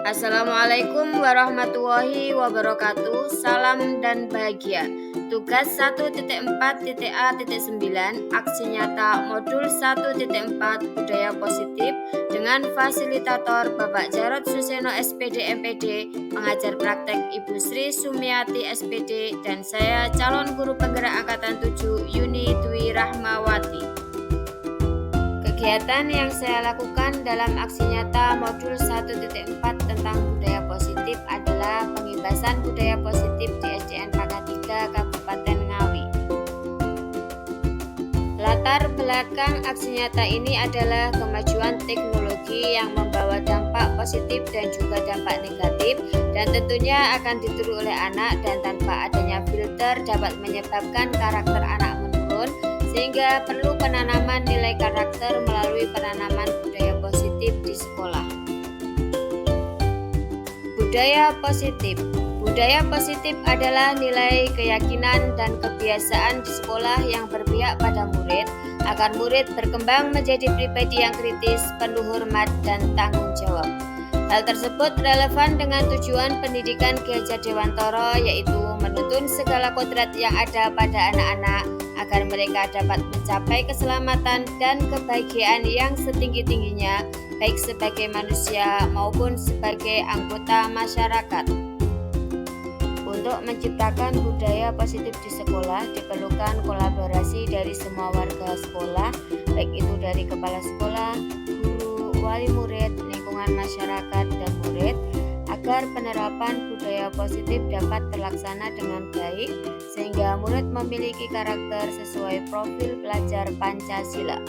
Assalamualaikum warahmatullahi wabarakatuh. Salam dan bahagia. Tugas 1.4.A.9 Aksi Nyata Modul 1.4 Budaya Positif dengan Fasilitator Bapak Jarod Suseno SPD MPD, pengajar praktek Ibu Sri Sumiati SPD, dan saya calon guru penggerak Angkatan 7 Yuni Dwi Rahmawati. Kegiatan yang saya lakukan dalam aksi nyata modul 1.4 tentang budaya positif adalah pengibasan budaya positif di SDN Pangkat 3 Kabupaten Ngawi. Latar belakang aksi nyata ini adalah kemajuan teknologi yang membawa dampak positif dan juga dampak negatif, dan tentunya akan ditiru oleh anak, dan tanpa adanya filter dapat menyebabkan karakter anak menurun, sehingga perlu penanaman nilai karakter melalui penanaman budaya positif di sekolah. Budaya positif. Budaya positif adalah nilai, keyakinan, dan kebiasaan di sekolah yang berpihak pada murid, agar murid berkembang menjadi pribadi yang kritis, penuh hormat, dan tanggung jawab. Hal tersebut relevan dengan tujuan pendidikan Ki Hajar Dewantara, yaitu menuntun segala kodrat yang ada pada anak-anak agar mereka dapat mencapai keselamatan dan kebahagiaan yang setinggi-tingginya, baik sebagai manusia maupun sebagai anggota masyarakat. Untuk menciptakan budaya positif di sekolah diperlukan kolaborasi dari semua warga sekolah, baik itu dari kepala sekolah, guru, wali murid, lingkungan masyarakat, dan murid, agar penerapan budaya positif dapat terlaksana dengan baik sehingga murid memiliki karakter sesuai profil pelajar Pancasila.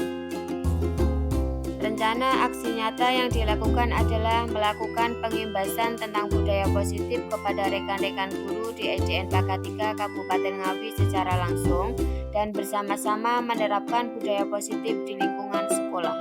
Rencana aksi nyata yang dilakukan adalah melakukan pengimbasan tentang budaya positif kepada rekan-rekan guru di SDN Pangkat 3 Kabupaten Ngawi secara langsung dan bersama-sama menerapkan budaya positif di lingkungan sekolah.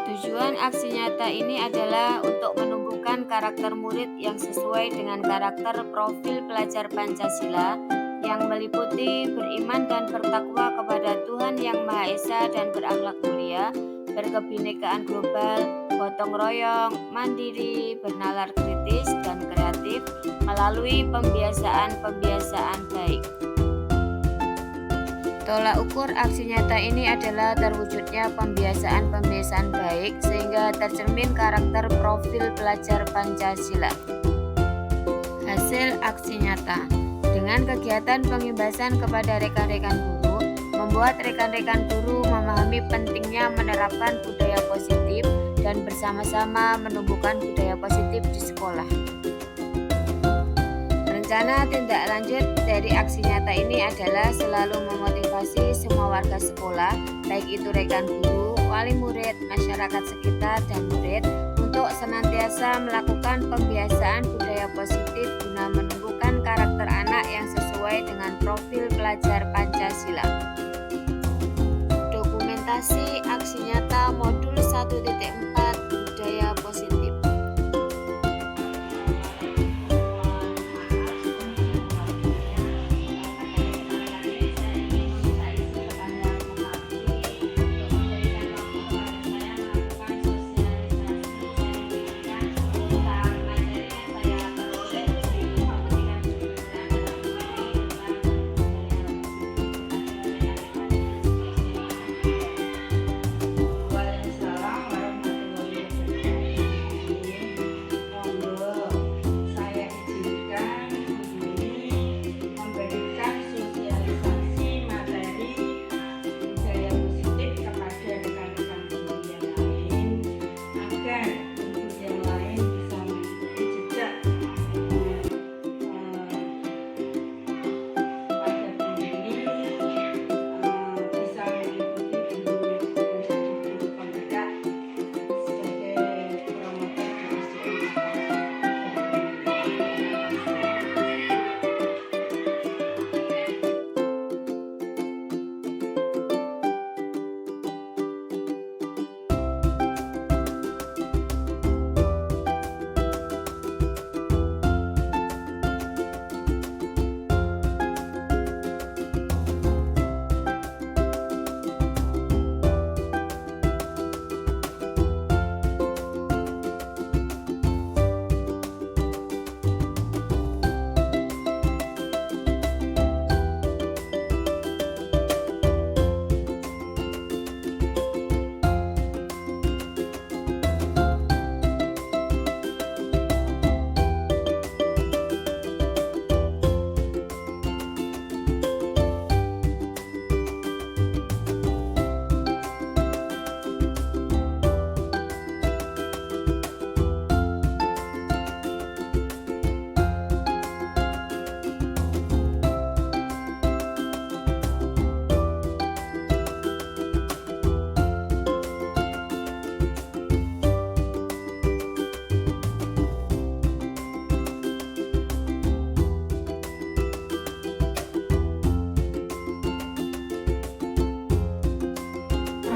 Tujuan aksi nyata ini adalah untuk menumbuhkan karakter murid yang sesuai dengan karakter profil pelajar Pancasila yang meliputi beriman dan bertakwa kepada Tuhan Yang Maha Esa dan berakhlak mulia, berkebinekaan global, gotong royong, mandiri, bernalar kritis, dan kreatif melalui pembiasaan-pembiasaan baik. Tolak ukur aksi nyata ini adalah terwujudnya pembiasaan-pembiasaan baik sehingga tercermin karakter profil pelajar Pancasila. Hasil aksi nyata dengan kegiatan pengimbasan kepada rekan-rekan guru, membuat rekan-rekan guru memahami pentingnya menerapkan budaya positif dan bersama-sama menumbuhkan budaya positif di sekolah. Rencana tindak lanjut dari aksi nyata ini adalah selalu memotivasi semua warga sekolah, baik itu rekan guru, wali murid, masyarakat sekitar, dan murid, untuk senantiasa melakukan pembiasaan budaya positif guna menumbuhkan karakter anak yang sesuai dengan profil pelajar Pancasila. Dokumentasi aksi nyata modul 1.4 Budaya Positif.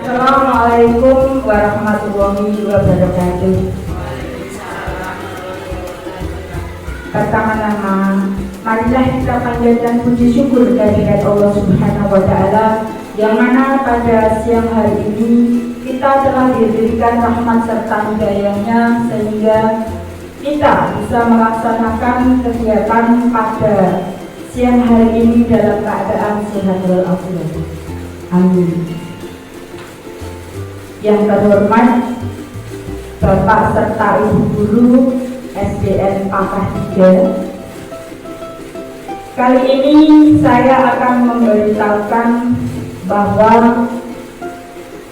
Assalamualaikum warahmatullahi wabarakatuh. Pertama-tama, marilah kita panjatkan puji syukur kehadirat Allah Subhanahu wa Ta'ala, yang mana pada siang hari ini kita telah diberikan rahmat serta hidayahnya sehingga kita bisa melaksanakan kegiatan pada siang hari ini dalam keadaan sehat walafiat. Amin. Yang terhormat Bapak serta Ibu Guru SDN Pakah 3, kali ini saya akan memberitahukan bahwa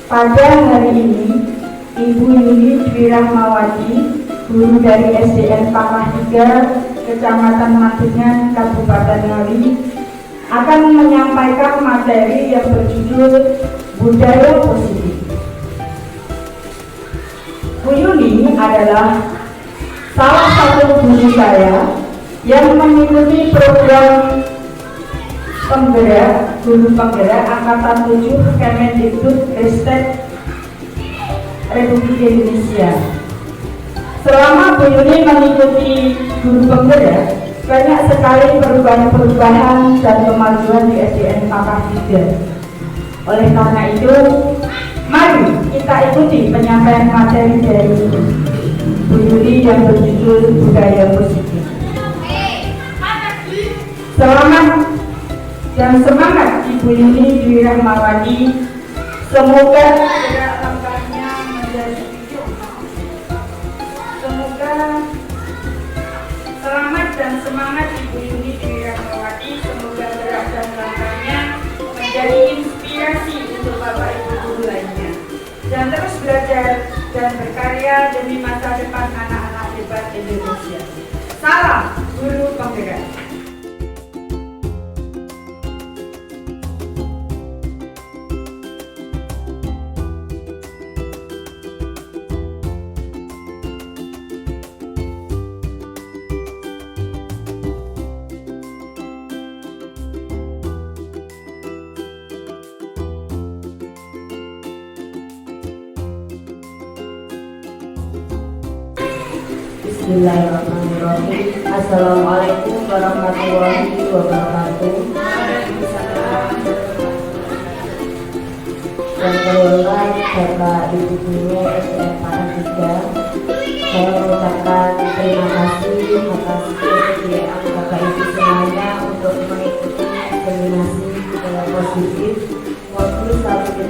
pada hari ini Ibu Yuli Dwi Rahmawati, guru dari SDN Pakah 3, Kecamatan Madengan, Kabupaten Ngawi, akan menyampaikan materi yang berjudul Budaya Positif. Bu Yuli adalah salah satu guru saya yang mengikuti program guru penggerak angkatan 7 Kemendikbudristek Republik Indonesia. Selama Bu Yuli mengikuti guru penggerak, banyak sekali perubahan-perubahan dan kemajuan di SDN Pakah 3. Oleh karena itu, mari kita ikuti penyampaian materi dari Bu Yuli yang berjudul Budaya Positif. Selamat dan semangat Ibu Yuli Dwi Rahmawati. Semoga langkahnya menjadi selamat dan semangat Ibu Yuli Dwi Rahmawati. Semoga gerak dan langkahnya menjadi inspirasi untuk Bapak Ibu guru lainnya, dan terus belajar dan berkarya demi masa depan anak-anak hebat Indonesia. Salam Guru Penggerak. Bismillahirrahmanirrahim. Assalamualaikum warahmatullahi wabarakatuh. Yang terhormat Bapak Ibu Guru SDN Pakah 3, saya mengucapkan terima kasih atas kesediaan Bapak Ibu semuanya untuk mengikuti seminasi budaya positif modul 1.4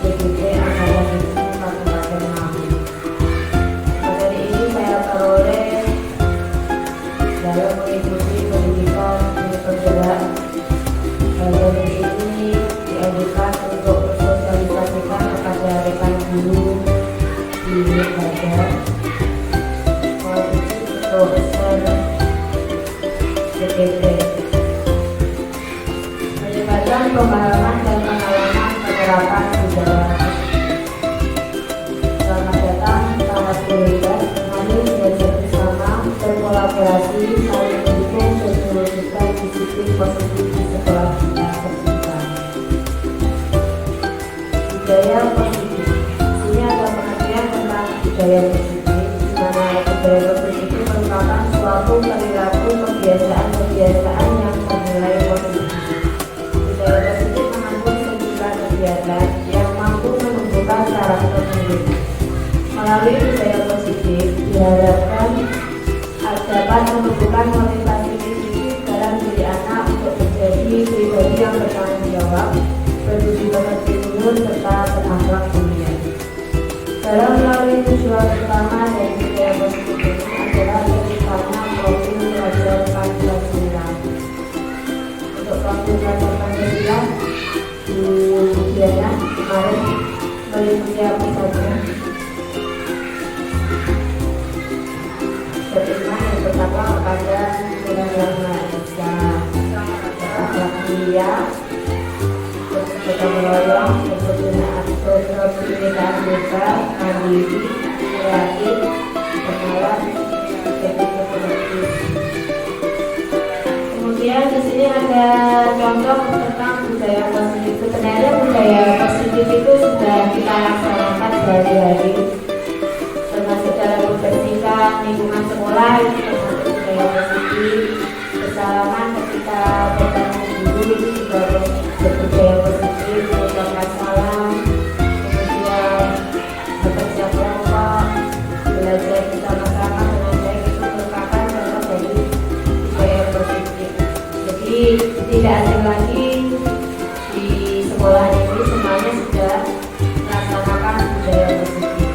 DPT Angkatan 7 Kabupaten Ngawi. Materi ini saya peroleh dalam mengikuti pendidikan guru penggerak. Materi ini diajukan untuk mensosialisasikan kepada rekan guru di lembaga untuk share DPT, melibatkan pemahaman dan pengalaman penerapan budaya. Selamat datang para peserta. Mari belajar bersama, berkolaborasi, saling mendukung dan mewujudkan disiplin positif di sekolah kita tercinta. Budaya positif. Sini ada pengertian tentang budaya positif, di mana budaya positif itu merupakan suatu perilaku kebiasaan yang bernilai positif. Budaya positif mengandung sejumlah kegiatan yang mampu menumbuhkan karakter murid. Melalui budaya positif diharapkan dapat menumbuhkan motivasi positif dalam diri anak untuk menjadi pribadi yang bertanggung jawab, berbudi pekerti luhur, serta berakhlak mulia. Dalam melalui tujuan utama dari budaya positif ini adalah terciptanya profil pelajar Pancasila. Untuk profil pelajar Pancasila, Bu Diana kemarin meliputi apa saja? Beriman yang pertama kepada Tuhan Yang Maha Esa, berakhlak mulia, bergotong royong, berkebinekaan bebas, mandiri, kreatif, bermalas, efektif. Kemudian di sini ada contoh tentang budaya positif. Sebenarnya sebenarnya budaya positif itu sudah kita laksanakan sehari-hari, termasuk dalam membersihkan lingkungan sekolah itu termasuk budaya positif. Bersalaman ketika bertemu guru itu juga budaya positif, mengucapkan salam, kemudian bekerja kelompok, belajar bersama-sama dengan baik itu merupakan contoh dari budaya positif. Jadi tidak asing lagi di sekolah ini semuanya sudah melaksanakan budaya positif.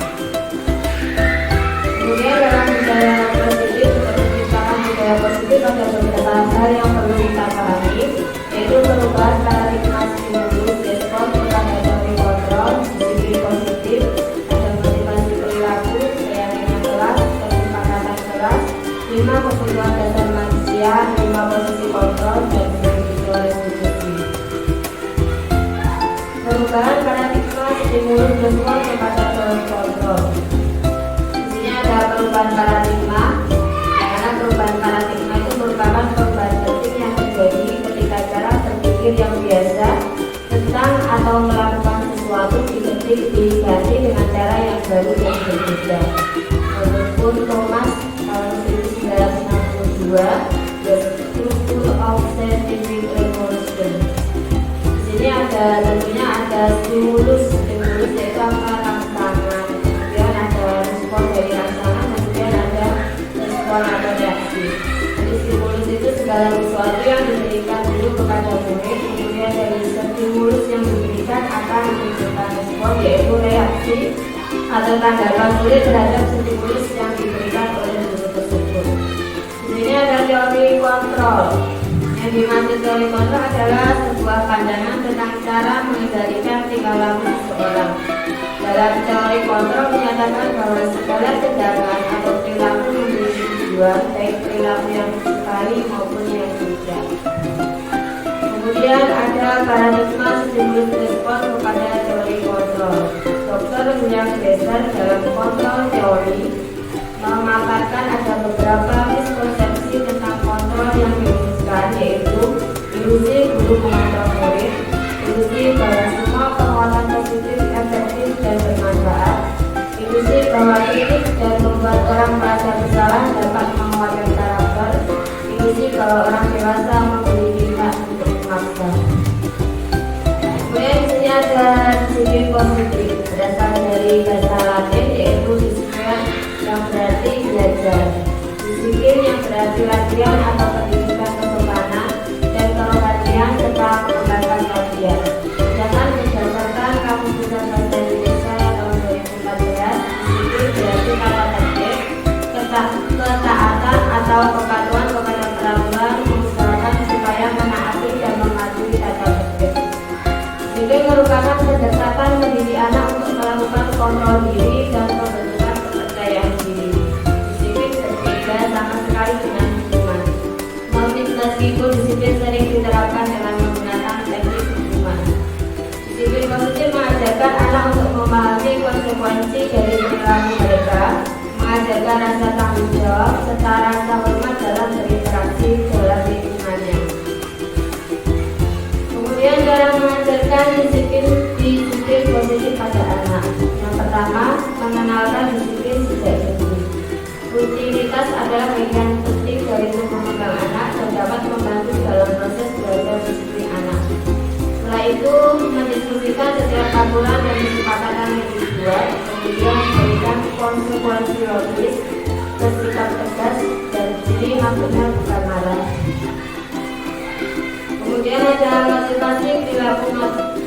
Kemudian dalam budaya positif untuk menciptakan budaya positif ada beberapa hal yang perlu kita pahami, yaitu perubahan paradigma stimulus, respon kepada teori kontrol, disiplin positif, ada motivasi perilaku, keyakinan kelas, kesepakatan kelas, 5 kebutuhan dasar manusia, 5 posisi kontrol, dan individual restitusi. Perubahan paradigma stimulus respon kepada teori kontrol. Di sini ada perubahan paradigma, karena perubahan paradigma itu merupakan perubahan penting yang terjadi ketika cara berpikir yang biasa tentang atau melakukan sesuatu diganti dengan cara yang baru dan berbeda. Menurut Thomas tahun 1962, The Structure of Scientific Revolution. Di sini tentunya ada stimulus yaitu apa, rangsangan, kemudian ada respon dari rangsangan, kemudian ada respon atau reaksi. Jadi stimulus itu segala sesuatu yang diberikan dulu kepada murid, kemudian dari stimulus yang diberikan akan menimbulkan respon yaitu reaksi atau tanggapan murid terhadap stimulus yang diberikan oleh guru tersebut. Di sini ada teori kontrol. Yang dimaksud teori kontrol adalah sebuah pandangan tentang cara mengendalikan tingkah laku seseorang. Dalam teori kontrol menyatakan bahwa segala tindakan atau perilaku memiliki tujuan, baik perilaku yang disukai maupun yang tidak. Kemudian ada paradigma stimulus respon kepada teori kontrol. Dr. William Glasser dalam kontrol teori memaparkan ada beberapa miskonsepsi tentang kontrol yang dirumuskan, yaitu ilusi guru mengontrol murid, ilusi bahwa semua penguatan positif efektif dan bermanfaat, ilusi bahwa kritik dan membuat orang merasa bersalah dapat menguatkan karakter, ilusi bahwa orang dewasa memiliki hak untuk memaksa. Kemudian di sini ada disiplin positif berasal dari bahasa Latin yaitu disiplin yang berarti belajar, disiplin yang berarti latihan atau pendidikan kesopanan dan kerohanian serta pengembangan kajian. Sedangkan berdasarkan Kamus Besar Bahasa Indonesia tahun 2014, disiplin berarti tata tertib, ketaatan atau kepatuhan kepada peraturan, mengusahakan supaya menaati dan mematuhi tata tertib. Disiplin merupakan pendekatan mendidik anak untuk melakukan kontrol diri dan pembentukan kepercayaan diri. Disiplin berbeda sama sekali dengan hukuman. Meskipun disiplin sering diterapkan dengan menggunakan teknik hukuman. Disiplin positif mengajarkan anak untuk memahami konsekuensi dari perilaku mereka, mengajarkan rasa tanggung jawab serta rasa hormat dalam berinteraksi dalam lingkungannya. Kemudian cara mengajarkan disiplin positif pada anak. Yang pertama, mengenalkan disiplin sejak dini. Rutinitas adalah bagian penting dari tumbuh kembang anak dan dapat membantu dalam proses belajar disiplin anak. Setelah itu, mendiskusikan setiap aturan dan kesepakatan yang dibuat, kemudian memberikan konsekuensi logis, bersikap tegas, dan jadi maksudnya bukan marah. Kemudian ada motivasi perilaku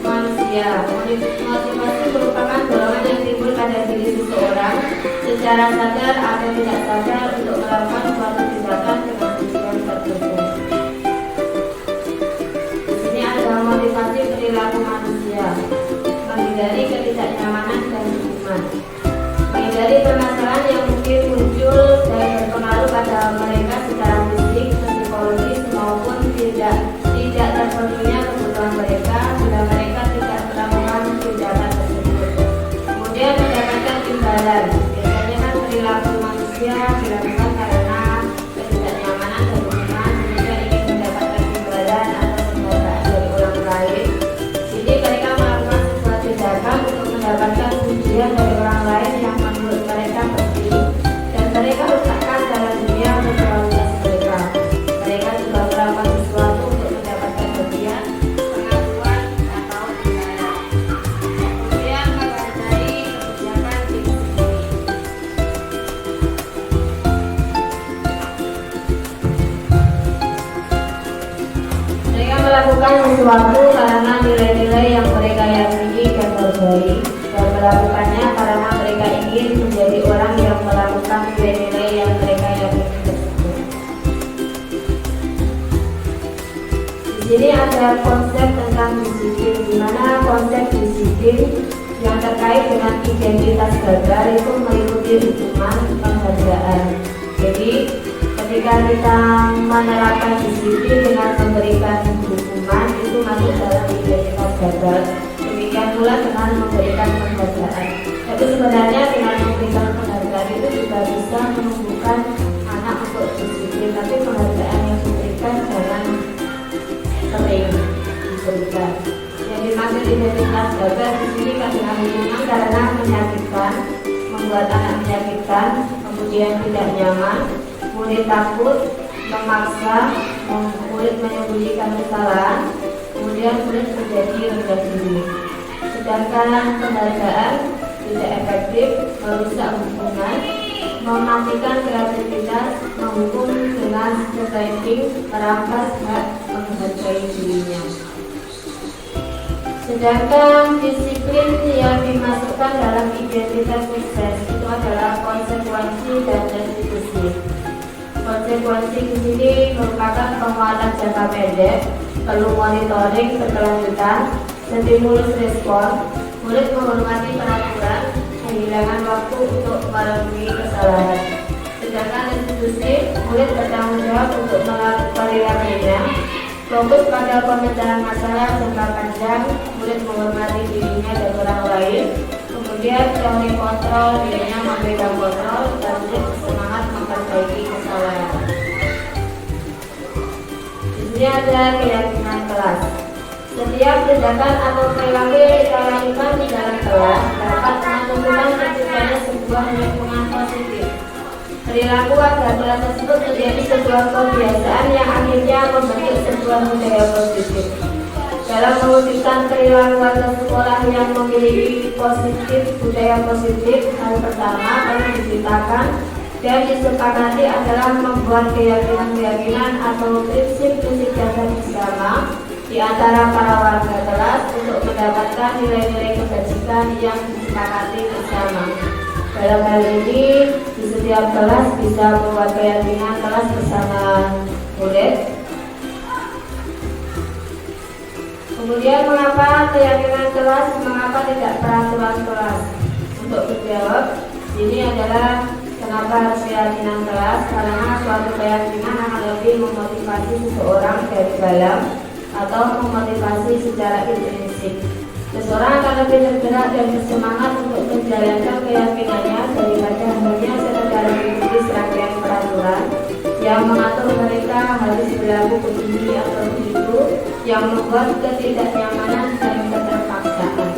manusia. Motivasi merupakan dorongan yang timbul pada diri seseorang secara sadar atau tidak sadar untuk melakukan suatu tindakan dengan tujuan tertentu. Di sini ada motivasi perilaku manusia, menghindari ketidaknyamanan dan hukuman, menghindari permasalahan yang mungkin muncul dan berpengaruh pada mereka secara fisik, psikologis maupun tidak terpenuhinya kebutuhan mereka bila mereka tidak melakukan tindakan tersebut. Kemudian mendapatkan imbalan. Biasanya kan perilaku manusia dilakukan karena ketidaknyamanan dan hukuman, sehingga ingin mendapatkan imbalan atau penghargaan dari orang lain. Jadi mereka melakukan sesuatu karena nilai-nilai yang mereka yakini dan hargai, dan melakukannya karena mereka ingin menjadi orang yang melakukan nilai-nilai yang mereka yakini tersebut. Di sini ada konsep tentang disiplin, di mana konsep disiplin yang terkait dengan identitas gagal itu meliputi hukuman penghargaan. Jadi ketika kita menerapkan disiplin dengan memberikan hukuman itu masuk dalam identitas gagal. Demikian pula dengan memberikan penghargaan. Tapi sebenarnya dengan memberikan penghargaan itu juga bisa menumbuhkan anak untuk disiplin. Tapi penghargaan yang diberikan jangan sering diberikan. Yang dimaksud identitas gagal di sini dengan hukuman karena menyakitkan, membuat anak menyakitkan, kemudian tidak nyaman, murid takut, memaksa, murid menyembunyikan kesalahan, kemudian murid menjadi rendah diri. Sedangkan penghargaan tidak efektif, merusak hubungan, mematikan kreativitas, menghukum dengan setting, merampas hak menghargai dirinya. Sedangkan disiplin yang dimasukkan dalam identitas sukses itu adalah konsekuensi dan restitusi. Konsekuensi di sini merupakan penguatan jangka pendek, perlu monitoring berkelanjutan, stimulus respon, murid menghormati peraturan, kehilangan waktu untuk memenuhi kesalahan. Sedangkan restitusi, murid bertanggung jawab untuk perilakunya, fokus pada pemecahan masalah jangka panjang, murid menghormati dirinya dan orang lain, kemudian teori kontrol, dirinya memberikan kontrol, dan murid semangat memperbaiki kesalahan. Di sini ada keyakinan kelas. Setiap tindakan atau perilaku yang kita lakukan di dalam kelas dapat menentukan terciptanya sebuah lingkungan positif. Perilaku agar kelas tersebut menjadi sebuah kebiasaan yang akhirnya membentuk sebuah budaya positif. Dalam mewujudkan perilaku warga sekolah yang memiliki budaya positif, hal pertama perlu diciptakan dan disepakati adalah membuat keyakinan-keyakinan atau prinsip-prinsip dasar bersama di antara para warga kelas untuk mendapatkan nilai-nilai kebajikan yang disepakati bersama. Dalam hal ini, di setiap kelas bisa membuat keyakinan kelas bersama murid. Kemudian mengapa keyakinan kelas, mengapa tidak peraturan kelas? Untuk menjawab, ini adalah kenapa harus keyakinan kelas, karena suatu keyakinan akan lebih memotivasi seseorang dari dalam atau memotivasi secara intrinsik. Seseorang akan lebih tergerak dan bersemangat untuk menjalankan keyakinannya daripada hanya sekedar mengikuti serangkaian peraturan yang mengatur mereka harus berlaku begini atau begitu, yang membuat ketidaknyamanan dan keterpaksaan.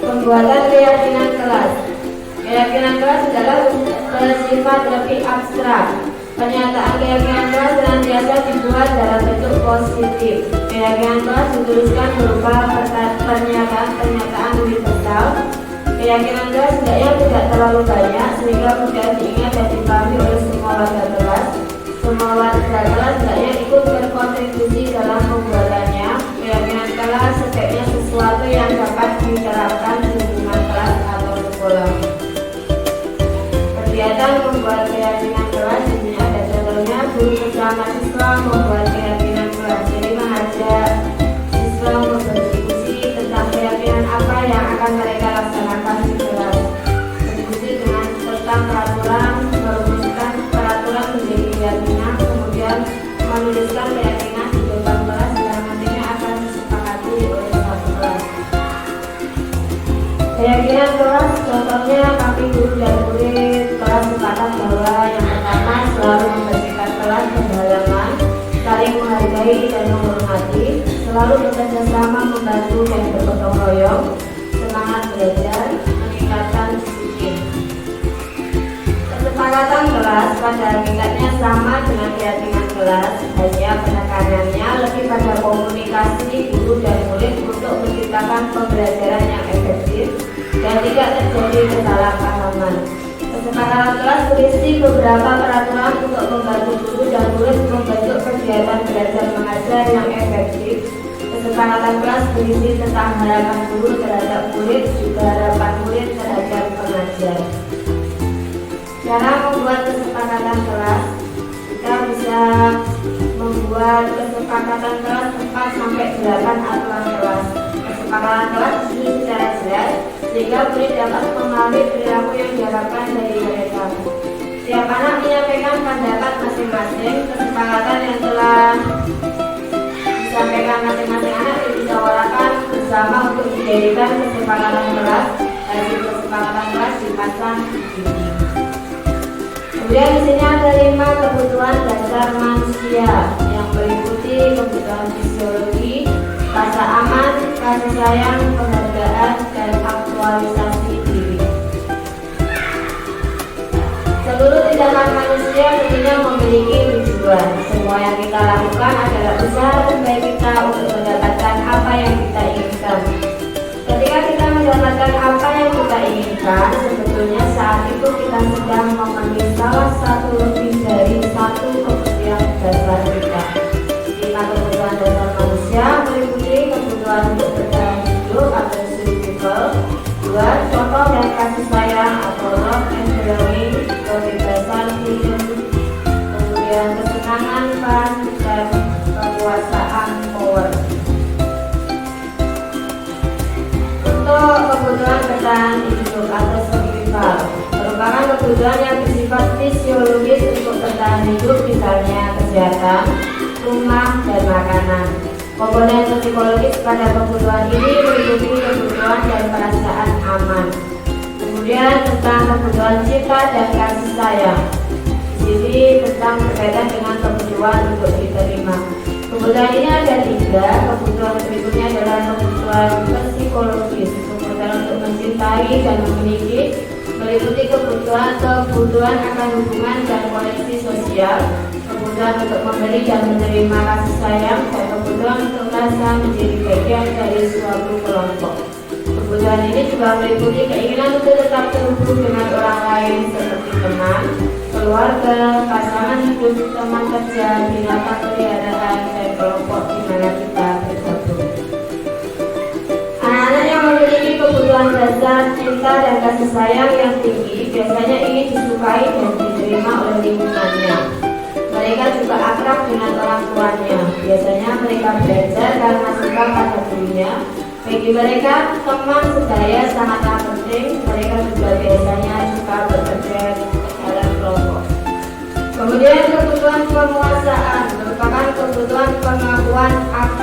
Pembuatan keyakinan kelas. Keyakinan kelas adalah bersifat lebih abstrak. Pernyataan keyakinan kelas senantiasa dibuat dalam bentuk positif. Keyakinan kelas dituliskan berupa pernyataan universal. Keyakinan kelas hendaknya tidak terlalu banyak sehingga mudah diingat dan dipahami oleh semua warga kelas. Semua warga kelas hendaknya ikut berkontribusi dalam pembuatannya. Keyakinan kelas sebaiknya sesuatu yang dapat diterapkan di lingkungan kelas atau sekolah. Kegiatan membuat keyakinan kelas ini ada contohnya guru bersama siswa membuat keyakinan kelas. Jadi mengajak siswa untuk berdiskusi tentang keyakinan apa yang akan mereka laksanakan di kelas. Berdiskusi tentang peraturan, merumuskan peraturan menjadi keyakinan, kemudian menuliskan keyakinan di depan kelas yang nantinya akan disepakati oleh satu kelas. Keyakinan kelas contohnya kami guru dan murid kelas sepakat bahwa yang pertama selalu membersihkan kelas dan halaman, saling menghargai dan menghormati, selalu bekerja sama membantu dan bergotong royong, semangat belajar, meningkatkan disiplin. Kesepakatan kelas pada hakikatnya sama dengan keyakinan kelas, hanya penekanannya lebih pada komunikasi guru dan murid untuk menciptakan pembelajaran yang efektif dan tidak terjadi kesalahpahaman. Kesepakatan kelas berisi beberapa peraturan untuk membantu guru dan murid membentuk kegiatan belajar mengajar pengajaran yang efektif. Kesepakatan kelas berisi tentang harapan guru terhadap murid, juga harapan murid terhadap pengajar. Cara membuat kesepakatan kelas, kita bisa membuat kesepakatan kelas 4 sampai 8 aturan kelas. Kesepakatan kelas disusun secara jelas sehingga murid dapat memahami perilaku yang diharapkan dari mereka. Setiap anak menyampaikan pendapat masing-masing. Kesepakatan yang telah disampaikan masing-masing anak dimusyawarahkan bersama untuk dijadikan kesepakatan kelas. Hasil kesepakatan kelas dipasang di sini. Kemudian di sini ada 5 kebutuhan dasar manusia yang meliputi kebutuhan fisiologi, rasa aman, kasih sayang, penghargaan, dan aktualisasi diri. Seluruh tindakan manusia tentunya memiliki tujuan. Semua yang kita lakukan adalah usaha terbaik kita untuk mendapatkan apa yang kita inginkan. Ketika kita mendapatkan apa yang kita inginkan, sebetulnya saat itu kita sedang memenuhi salah satu lebih dari satu kebutuhan dasar kita. 5 kebutuhan dasar manusia meliputi kebutuhan untuk bertahan hidup atau survival, 2 contoh dan kasih sayang atau love and belonging, kebebasan freedom, kemudian kesenangan fun, dan kekuasaan power. Untuk kebutuhan bertahan hidup atau survival merupakan kebutuhan yang bersifat fisiologis untuk bertahan hidup, misalnya kesehatan, rumah, dan makanan. Komponen psikologis pada kebutuhan ini meliputi kebutuhan dan perasaan aman. Kemudian tentang kebutuhan cinta dan kasih sayang. Di sini tentang berkaitan dengan kebutuhan untuk diterima. Kebutuhan ini ada 3. Kebutuhan berikutnya adalah kebutuhan psikologis. Kebutuhan untuk mencintai dan memiliki meliputi kebutuhan akan hubungan dan koneksi sosial, kebutuhan untuk memberi dan menerima kasih sayang, dan kebutuhan untuk merasa menjadi bagian dari suatu kelompok. Kebutuhan ini juga meliputi keinginan untuk tetap terhubung dengan orang lain seperti teman, keluarga, pasangan hidup, teman kerja, binatang peliharaan, dan kelompok di mana kita bergabung. Anak-anak yang memiliki kebutuhan dasar cinta dan kasih sayang yang tinggi biasanya ingin disukai dan diterima oleh lingkungannya. Mereka juga akrab dengan orang tuanya. Biasanya mereka belajar karena suka pada gurunya. Bagi mereka, teman sebaya sangatlah penting. Mereka juga biasanya suka bekerja dalam kelompok. Kemudian kebutuhan penguasaan merupakan kebutuhan pengakuan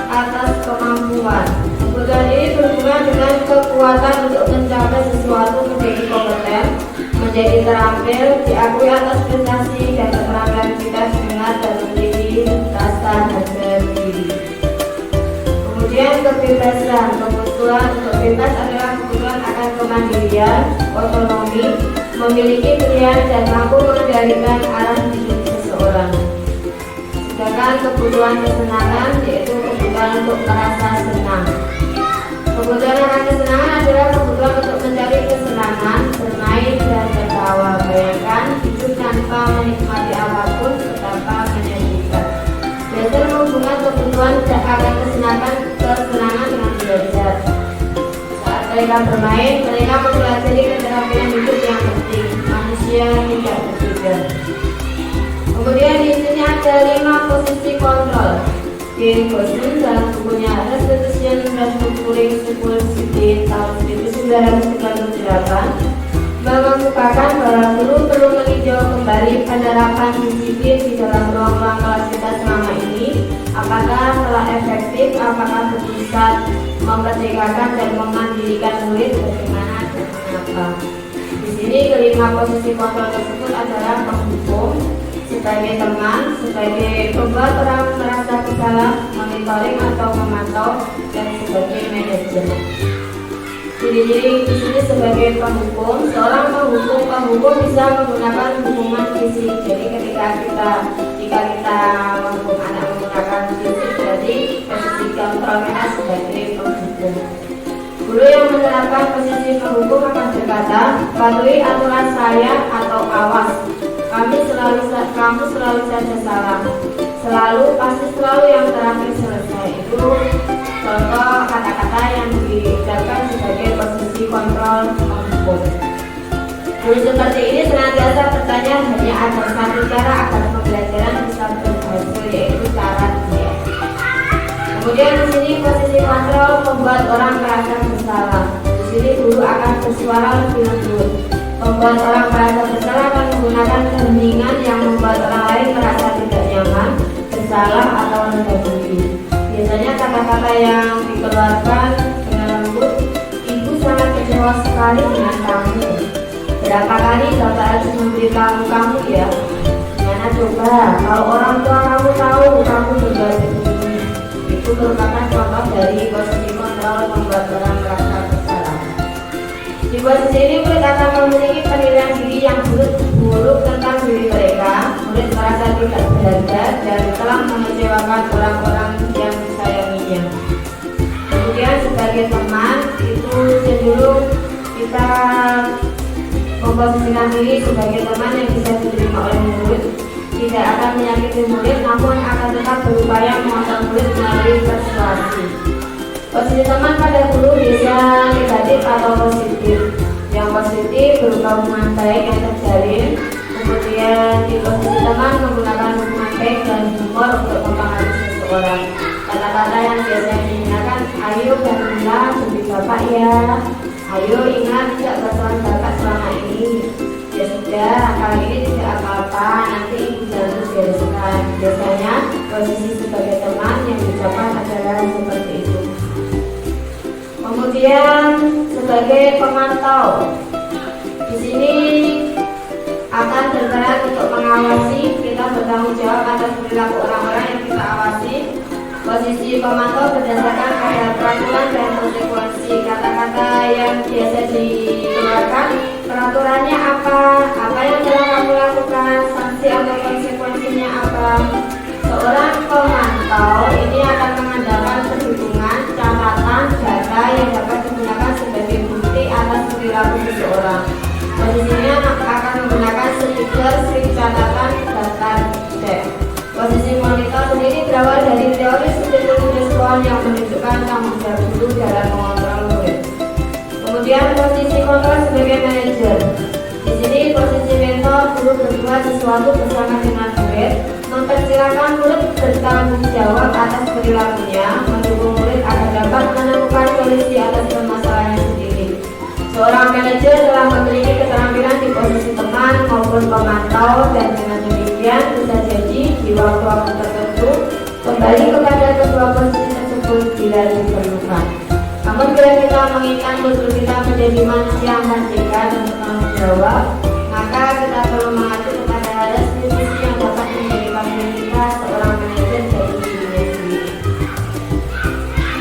atas kemampuan. Kebutuhan ini berhubungan dengan kekuatan untuk mencapai sesuatu, menjadi kompeten, menjadi terampil, diakui atas prestasi dan keterampilan kita dengar dan memiliki rasa harga diri. Kemudian kebebasan, kebutuhan untuk bebas adalah kebutuhan akan kemandirian, otonomi, memiliki pilihan dan mampu mengendalikan arah hidup seseorang. Sedangkan kebutuhan kesenangan yaitu kebutuhan untuk merasa senang. Kebutuhan akan kesenangan adalah kebutuhan untuk mencari kesenangan, bermain dan tertawa. Bayangkan hidup tanpa menikmati apapun betapa menyedihkan. Belajar menghubungkan kebutuhan akan kesenangan dengan belajar. Saat mereka bermain, mereka mempelajari keterampilan hidup yang penting. Manusia tidak berbeda. Kemudian di sini ada 5 posisi kontrol. Jane Gossen dalam bukunya Restitution Restructuring School City tahun 1998 mengemukakan bahwa guru perlu meninjau kembali penerapan disiplin di dalam ruang-ruang kelas kita selama ini. Apakah telah efektif, apakah bisa memerdekakan dan memandirikan murid, bagaimana dan mengapa. Di sini kelima posisi kontrol tersebut adalah penghukum, sebagai teman, sebagai pembuat orang merasa bersalah, monitoring atau memantau, dan sebagai manajer. Ciri-ciri di sini sebagai penghukum, seorang penghukum bisa menggunakan hukuman fisik. Jadi jika kita menghukum anak menggunakan fisik, berarti posisi kontrolnya sebagai penghukum. Guru yang menerapkan posisi penghukum akan berkata, patuhi aturan saya atau awas. Kamu selalu saja salah. Pasti selalu yang terakhir selesai. contoh kata-kata yang diucapkan sebagai posisi kontrol tersebut. Guru seperti ini senantiasa bertanya hanya ada satu cara agar pembelajaran bisa berhasil, yaitu cara dia. Kemudian di sini posisi kontrol membuat orang merasa bersalah. Di sini guru akan bersuara lebih lembut. Membuat orang merasa bersalah akan menggunakan keheningan yang membuat orang lain merasa tidak nyaman, bersalah atau rendah diri. Biasanya kata-kata yang dikeluarkan dengan lembut, ibu sangat kecewa sekali dengan kamu. Berapa kali bapak harus memberitahu kamu ya? Gimana coba kalau orang tua kamu tahu kamu berbuat begini? Itu merupakan contoh dari posisi kontrol membuat orang merasa bersalah. Di posisi ini murid akan memiliki penilaian diri yang buruk tentang diri mereka. Murid merasa tidak berharga dan telah mengecewakan orang-orang yang disayanginya. Kemudian sebagai teman itu cenderung kita memposisikan diri sebagai teman yang bisa diterima oleh murid, tidak akan menyakiti murid, namun akan tetap berupaya mengontrol murid melalui persuasi. Posisi teman pada guru bisa negatif atau positif. Yang positif berupa hubungan baik yang terjalin. Kemudian di posisi teman menggunakan hubungan baik dan humor untuk mempengaruhi seseorang. Kata-kata yang biasanya digunakan, ayo bangunlah demi bapak ya. Ayo ingat tidak kesalahan bapak selama ini. Ya sudah, kali ini tidak apa-apa, nanti ibu harus bereskan. Biasanya posisi sebagai teman yang diucapkan adalah seperti itu. Kemudian sebagai pemantau, di sini akan berperan untuk mengawasi, kita bertanggung jawab atas perilaku orang-orang yang kita awasi. Posisi pemantau berdasarkan pada peraturan dan konsekuensi. Kata-kata yang biasa dikeluarkan, peraturannya apa yang telah kamu lakukan, sanksi atau konsekuensinya apa. Seorang pemantau ini akan mengandalkan perhitungan, catatan, data yang dapat digunakan sebagai bukti atas perilaku seseorang. Posisinya akan menggunakan slip catatan, daftar cek. Posisi monitor sendiri berawal dari teori subjektif respon yang menunjukkan tanggung jawab guru dalam mengontrol murid. Kemudian posisi kontrol sebagai manajer. Di sini posisi mentor, guru berbuat sesuatu bersama dengan murid, mempersilahkan murid bertanggung jawab atas perilakunya, mendukung murid agar dapat menemukan solusi atas permasalahannya sendiri. Seorang manajer telah memiliki keterampilan di posisi teman maupun pemantau, dan dengan demikian bisa jadi di waktu-waktu tertentu kembali kepada kedua posisi tersebut bila diperlukan. Namun bila kita menginginkan murid kita menjadi manusia yang merdeka dan bertanggung jawab, maka kita perlu mengacu kepada resolusi yang dapat menjadikan murid kita seorang manajer dari dirinya sendiri.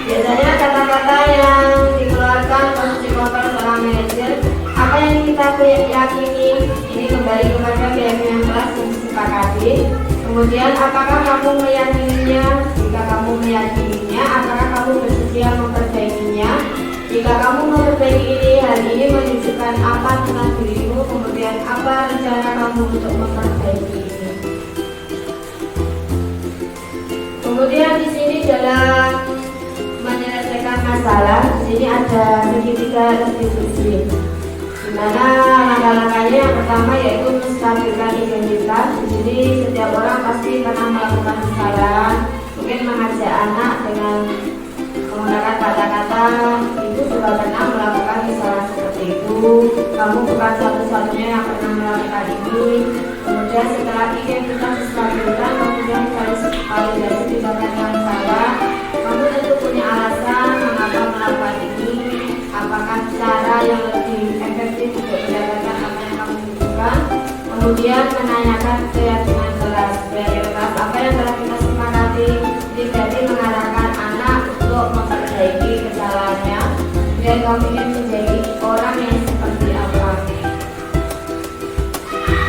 Biasanya kata-kata yang dikeluarkan posisi kontrol seorang manajer, apa yang kita yakini, ini kembali kepada keyakinan kelas yang disepakati. Kemudian apakah kamu meyakininya? Jika kamu meyakininya, apakah kamu bersedia memperbaikinya? Jika kamu memperbaiki ini, hal ini menunjukkan apa tentang dirimu, kemudian apa rencana kamu untuk memperbaiki ini. Kemudian di sini dalam menyelesaikan masalah, di sini ada segitiga restitusi. Di mana langkah-langkahnya yang pertama yaitu menstabilkan identitas. Di sini setiap orang pasti pernah melakukan kesalahan, mungkin mengajak anak dengan menggunakan kata-kata, ibu juga pernah melakukan kesalahan seperti itu, kamu bukan satu-satunya yang pernah melakukan ini. Kemudian setelah identitas distabilkan, kemudian validasi dikatakan salah, kamu tentu punya alasan mengapa melakukan ini. Apakah cara yang lebih efektif untuk mendapatkan apa yang kamu butuhkan? Kemudian menanyakan keyakinan kelas. Apa yang telah kita sepakati, jadi mengarahkan anak untuk memperbaiki kesalahannya dan kamu ingin menjadi orang yang seperti apa.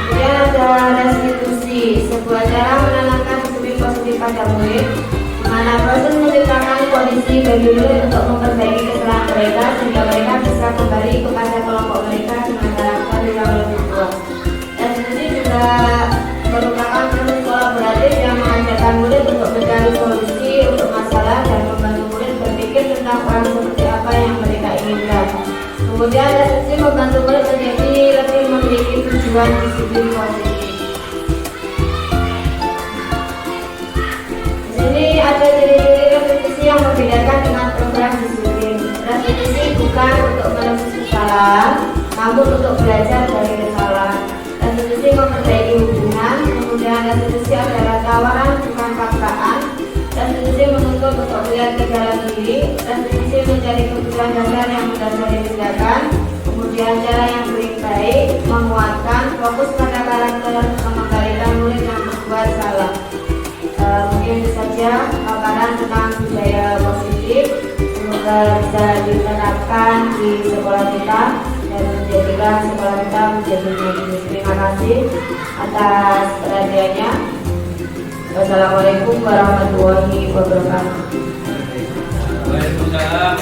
Kemudian ada restitusi, sebuah cara menanamkan disiplin positif pada murid, mana proses menciptakan kondisi bagi murid untuk memperbaiki kesalahan mereka sehingga mereka bisa kembali kepada kelompok mereka dengan karakter yang lebih kuat. Restitusi juga merupakan proses kolaboratif yang mengajarkan murid untuk mencari solusi untuk masalah dan membantu murid berpikir tujuan disiplin positif. Di sini ada ciri-ciri repetisi yang membedakan dengan program disiplin. Repetisi bukan untuk menembus kesalahan, namun untuk belajar dari kesalahan. Repetisi memperbaiki hubungan, kemudian repetisi adalah tawaran bukan paksaan. Repetisi menuntut untuk melihat ke dalam diri. Repetisi mencari kebutuhan dasar yang mendasari tindakan. Kemudian cara yang paling baik, menguatkan, fokus pada karakter, mengembalikan murid yang berbuat salah. Mungkin itu saja paparan tentang budaya positif. Semoga bisa diterapkan di sekolah kita dan menjadikan sekolah kita menjadi bagus. Terima kasih atas perhatiannya. Wassalamualaikum warahmatullahi wabarakatuh. Waalaikumsalam.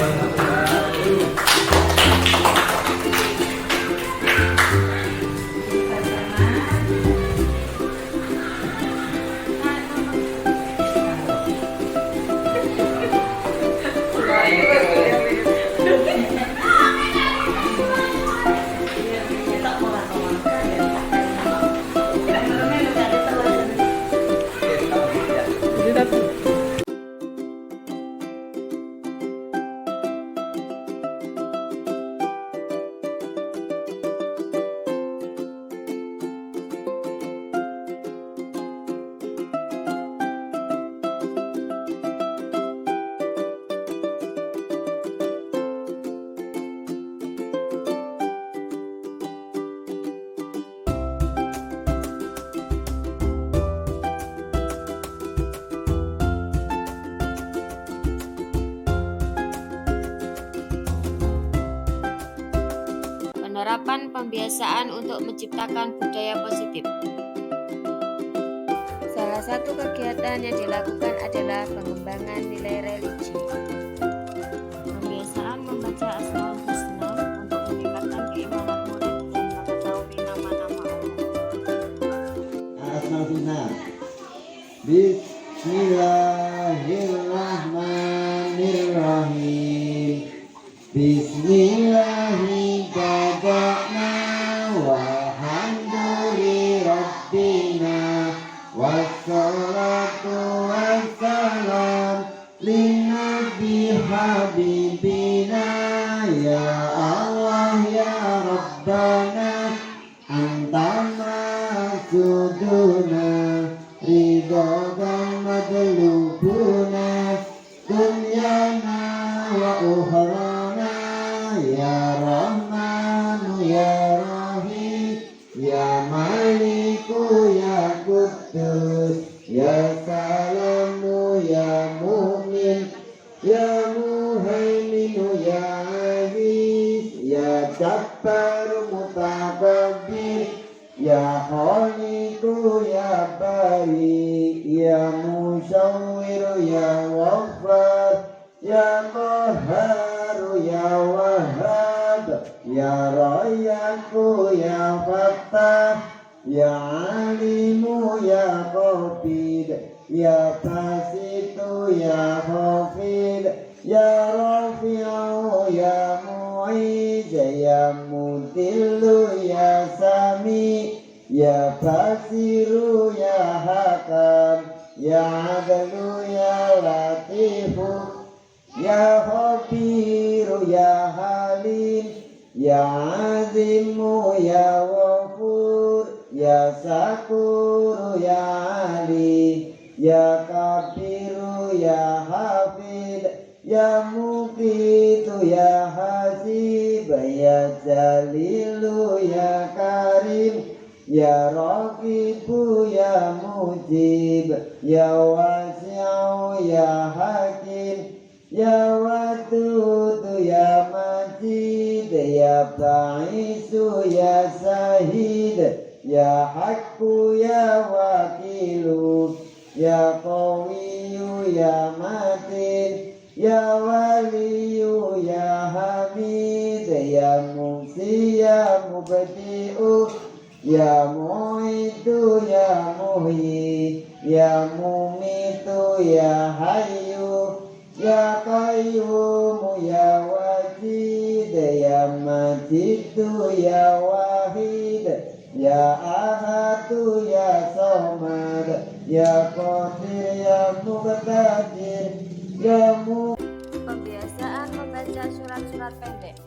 Penerapan pembiasaan untuk menciptakan budaya positif. Salah satu kegiatan yang dilakukan adalah pengembangan nilai religi. Pembiasaan membaca Asmaul Husna untuk meningkatkan keimanan murid dan mengetahui nama-nama Allah. Asmaul Husna. Bismillahirrahmanirrahim. Bismillahirrahmanirrahim. Walhamdulillahi wassalatu wassalam linnabi habibina ya Allah ya Rabbana anta maqsuduna ridha madlubuna dunyana wa ukhrana ya Rahmanu ya Rahim ya Maliku ya Quddus ya Salamu ya Mu'min ya Muhaiminu ya Aziz ya Jabbar Mutakabbir ya Khaliqu ya Bari ya Musawwir ya Ghaffar ya Qahhar ya Wahhab ya Rayyaqu ya Fattah ya Alimu ya Qabid ya Basitu ya Khafid ya Rafi'u ya Mu'id ya Mudillu ya Sami ya Basiru ya Hakam ya Adlu ya Latifu ya Khabiru ya Halim ya Azimu ya Ghafur ya Sakuru ya Ali ya Kabiru ya Hafid ya Muqitu ya Hasib ya Jalilu ya Karim ya Raqibu ya Mujib ya Wasi'u ya Hakim ya Wadudu ya Majid ya Ba'isu ya Sahid ya Haqqu ya Wakilu ya Qawiyu ya Matin ya Waliyu ya Hamid ya Muhsi ya Mubdi'u ya Mu'idu ya Muhyi ya Mumitu ya Hayyu ya Qayyum ya Wajid ya Majidu ya Wahid Ya Ahadu Ya Somad Ya Qadir Ya Muqtadir Ya Pembiasaan membaca surat-surat pendek.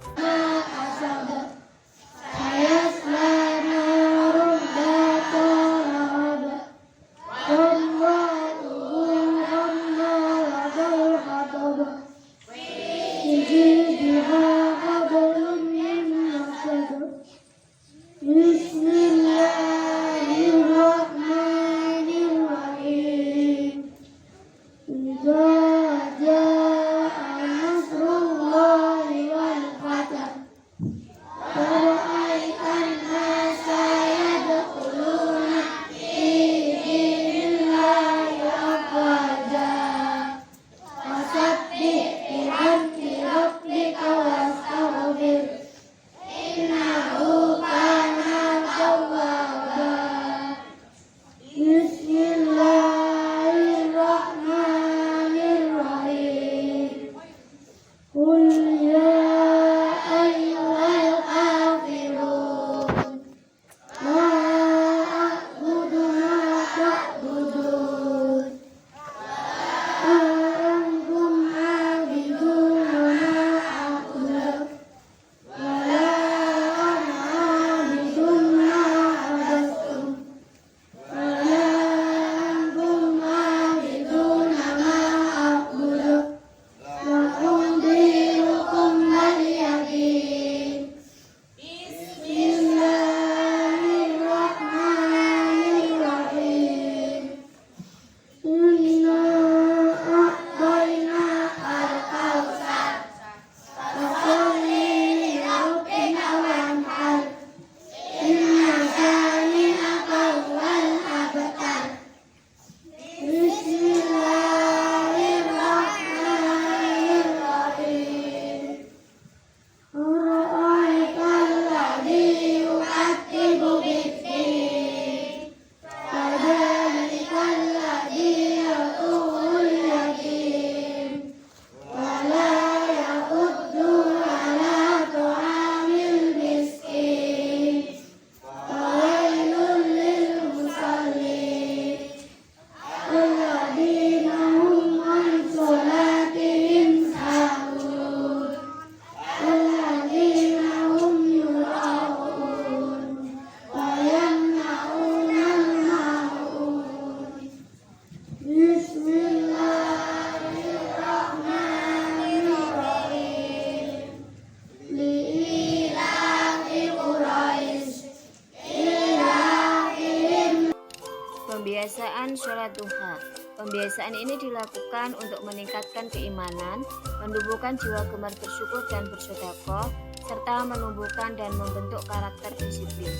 Pembiasaan sholat duha. Pembiasaan ini dilakukan untuk meningkatkan keimanan, menumbuhkan jiwa gemar bersyukur dan bersedekah, serta menumbuhkan dan membentuk karakter disiplin.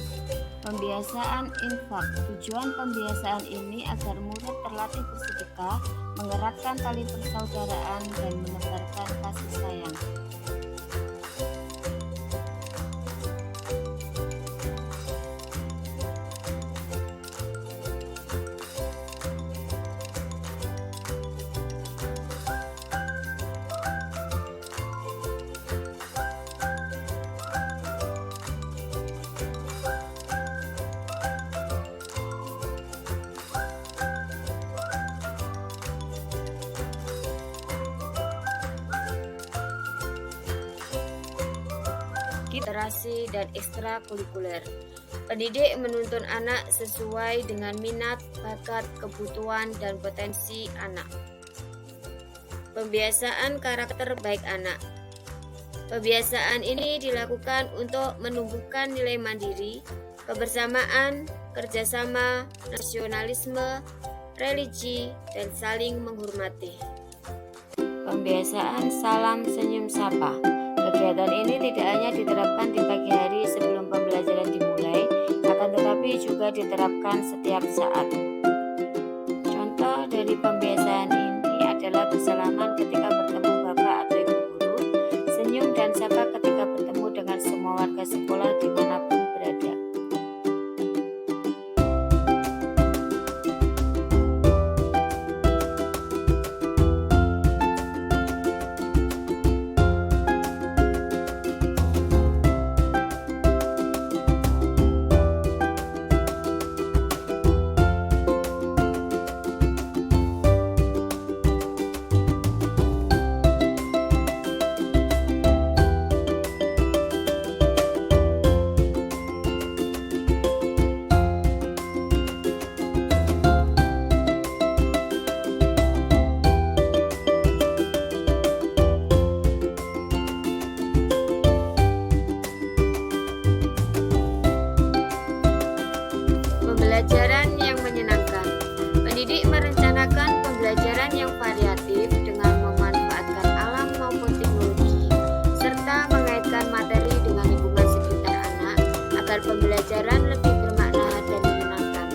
Pembiasaan infak. Tujuan pembiasaan ini agar murid terlatih bersedekah, mengeratkan tali persaudaraan, dan menebarkan kasih sayang. Literasi dan ekstrakurikuler. Pendidik menuntun anak sesuai dengan minat, bakat, kebutuhan, dan potensi anak. Pembiasaan karakter baik anak. Pembiasaan ini dilakukan untuk menumbuhkan nilai mandiri, kebersamaan, kerjasama, nasionalisme, religi, dan saling menghormati. Pembiasaan salam senyum sapa. Kegiatan ini tidak hanya diterapkan di pagi hari sebelum pembelajaran dimulai, akan tetapi juga diterapkan setiap saat. Contoh dari pembiasaan ini adalah bersalaman ketika bertemu bapak atau ibu guru, senyum dan sapa ketika bertemu dengan semua warga sekolah dimanapun berada. pembelajaran yang menyenangkan. Pendidik merencanakan pembelajaran yang variatif dengan memanfaatkan alam maupun teknologi, serta mengaitkan materi dengan lingkungan sekitar anak agar pembelajaran lebih bermakna dan menyenangkan.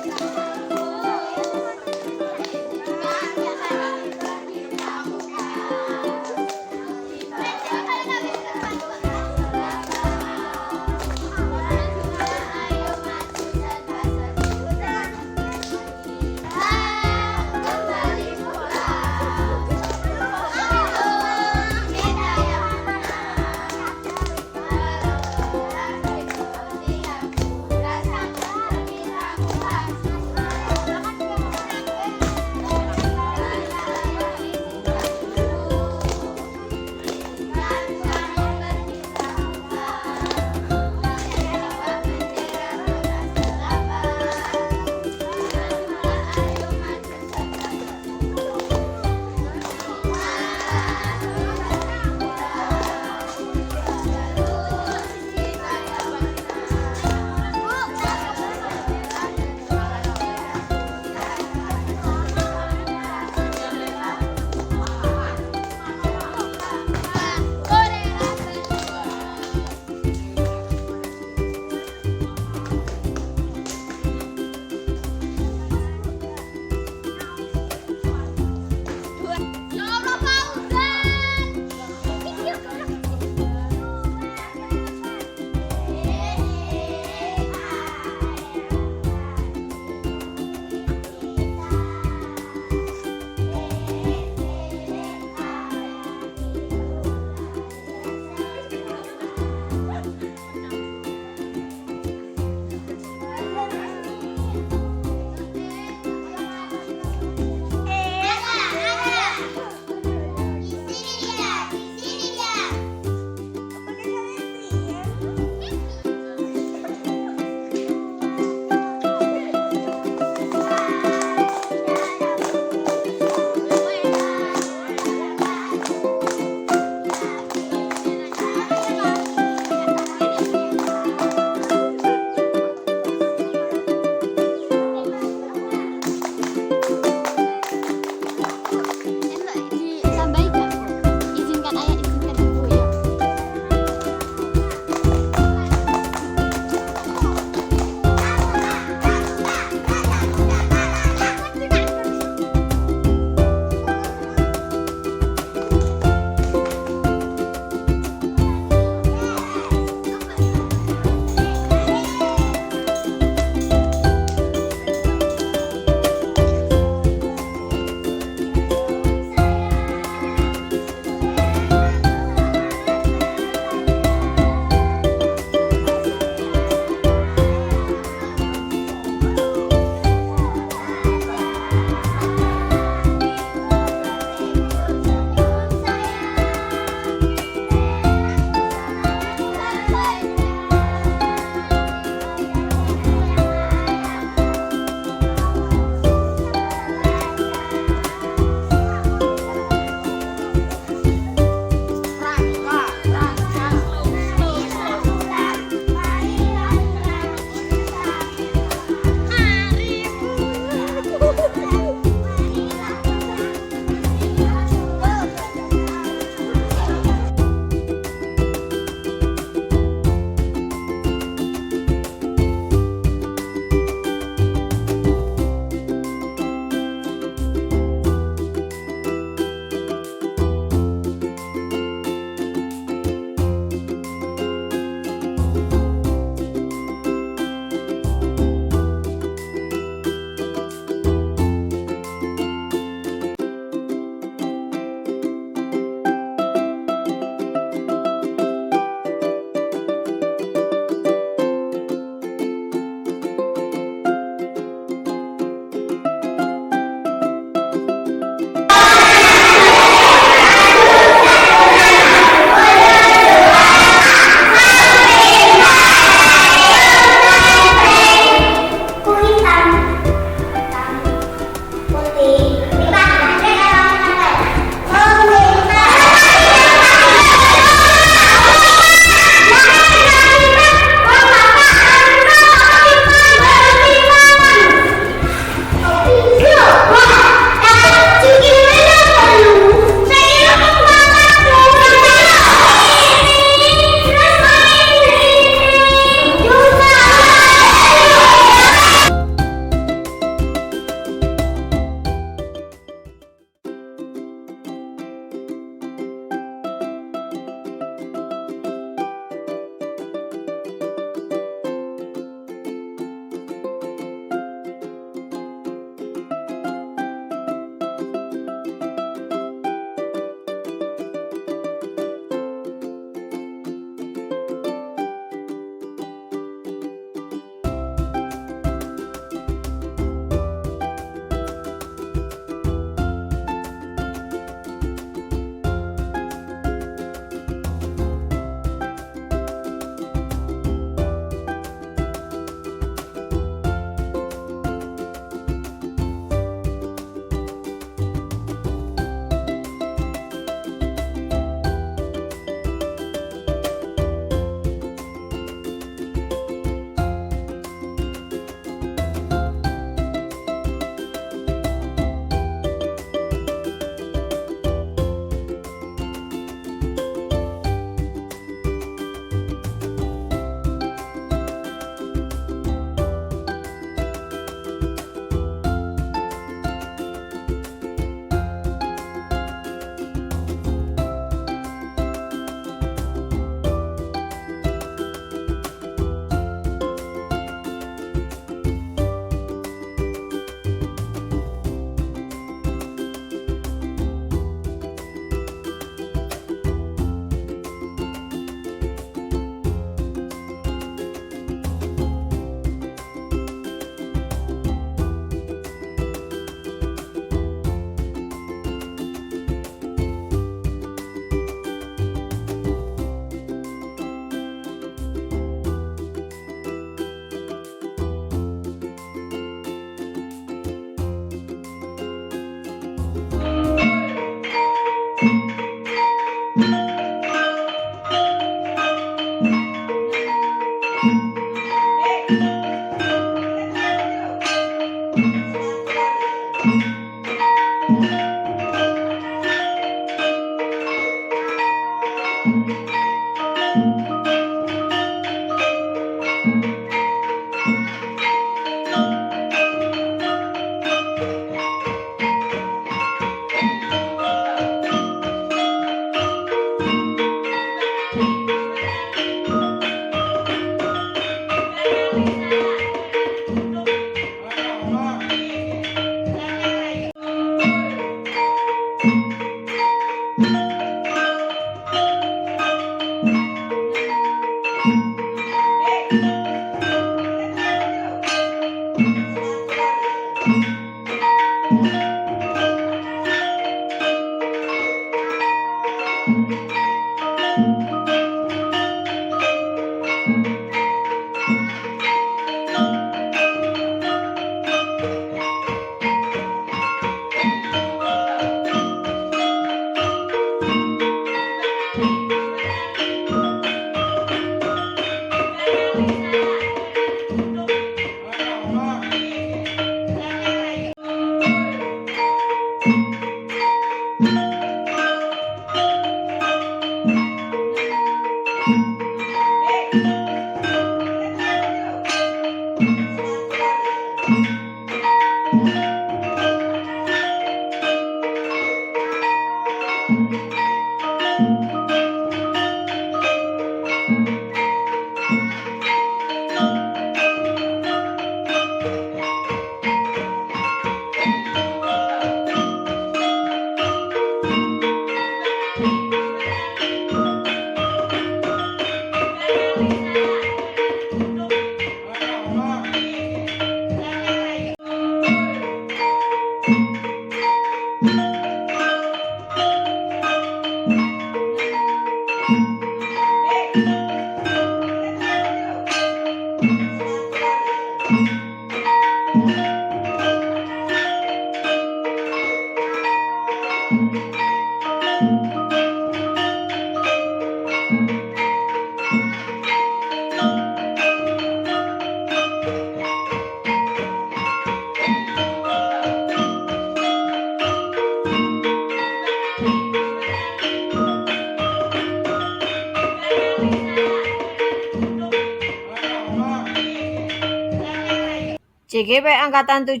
CGP Angkatan 7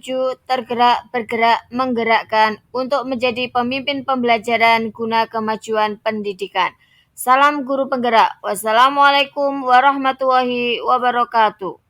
bergerak menggerakkan untuk menjadi pemimpin pembelajaran guna kemajuan pendidikan. Salam guru penggerak. Wassalamualaikum warahmatullahi wabarakatuh.